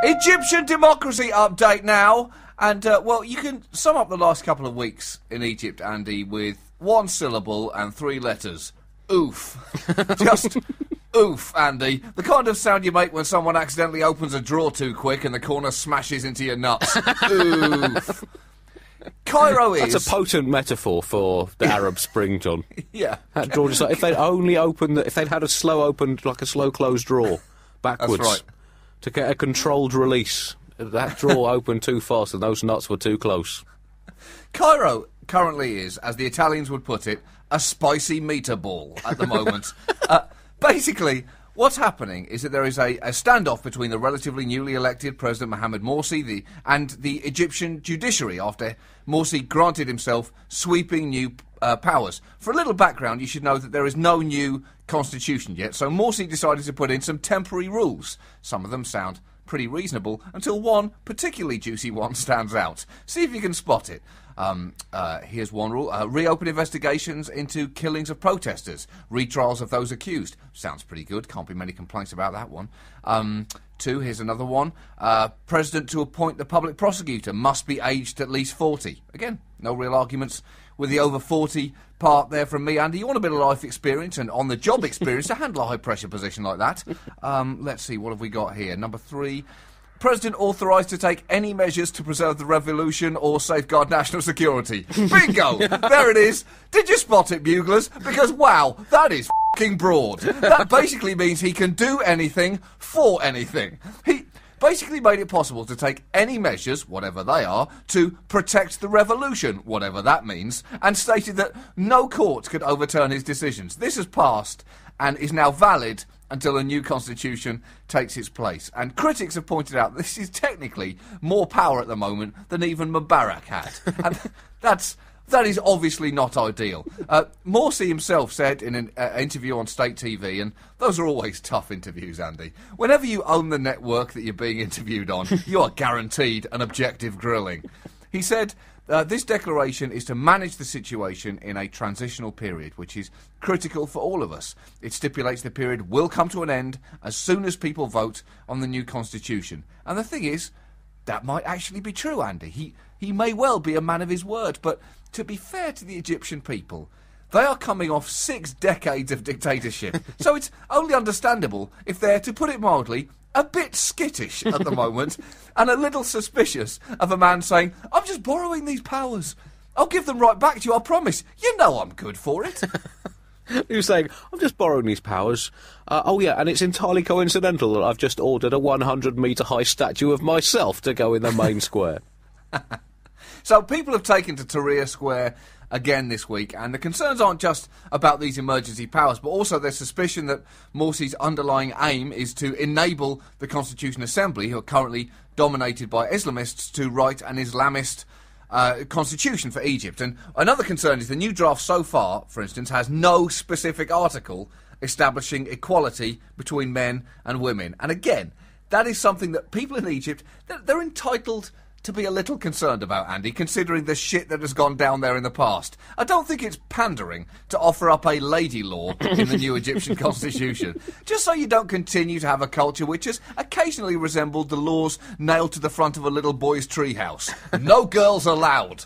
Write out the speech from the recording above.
Egyptian democracy update now. And, well, you can sum up the last couple of weeks in Egypt, Andy, with one syllable and three letters. Oof. Just oof, Andy. The kind of sound you make when someone accidentally opens a drawer too quick and the corner smashes into your nuts. Oof. Cairo is... That's a potent metaphor for the Arab Spring, John. Yeah. That drawer, just like, if they'd only opened... If they'd had a slow opened, like a slow closed drawer, backwards... That's right. To get a controlled release. That drawer opened too fast and those nuts were too close. Cairo currently is, as the Italians would put it, a spicy meatball at the moment. Basically, what's happening is that there is a standoff between the relatively newly elected President Mohamed Morsi and the Egyptian judiciary after Morsi granted himself sweeping new powers. For a little background, you should know that there is no new constitution yet, so Morsi decided to put in some temporary rules. Some of them sound pretty reasonable, until one particularly juicy one stands out. See if you can spot it. Here's one rule. Reopen investigations into killings of protesters. Retrials of those accused. Sounds pretty good. Can't be many complaints about that one. 2, here's another one. President to appoint the public prosecutor must be aged at least 40. Again, no real arguments with the over 40 part there from me, Andy. You want a bit of life experience and on-the-job experience to handle a high-pressure position like that. Let's see, what have we got here? Number 3. President authorised to take any measures to preserve the revolution or safeguard national security. Bingo! There it is. Did you spot it, buglers? Because, wow, that is f***ing broad. That basically means he can do anything for anything. He basically made it possible to take any measures, whatever they are, to protect the revolution, whatever that means, and stated that no court could overturn his decisions. This has passed and is now valid until a new constitution takes its place. And critics have pointed out this is technically more power at the moment than even Mubarak had. And that is obviously not ideal. Morsi himself said in an interview on State TV, and those are always tough interviews, Andy, whenever you own the network that you're being interviewed on, you are guaranteed an objective grilling. He said, this declaration is to manage the situation in a transitional period, which is critical for all of us. It stipulates the period will come to an end as soon as people vote on the new constitution. And the thing is, that might actually be true, Andy. He may well be a man of his word, but to be fair to the Egyptian people, they are coming off 6 decades of dictatorship. So it's only understandable if they're, to put it mildly, a bit skittish at the moment, and a little suspicious of a man saying, I'm just borrowing these powers. I'll give them right back to you, I promise. You know I'm good for it. He was saying, I'm just borrowing these powers. Oh yeah, and it's entirely coincidental that I've just ordered a 100-metre high statue of myself to go in the main square. So people have taken to Tahrir Square again this week, and the concerns aren't just about these emergency powers, but also there's suspicion that Morsi's underlying aim is to enable the Constitution Assembly, who are currently dominated by Islamists, to write an Islamist constitution for Egypt. And another concern is the new draft so far, for instance, has no specific article establishing equality between men and women. And again, that is something that people in Egypt, they're entitled to be a little concerned about, Andy, considering the shit that has gone down there in the past. I don't think it's pandering to offer up a lady law in the new Egyptian constitution, just so you don't continue to have a culture which has occasionally resembled the laws nailed to the front of a little boy's treehouse. No girls allowed.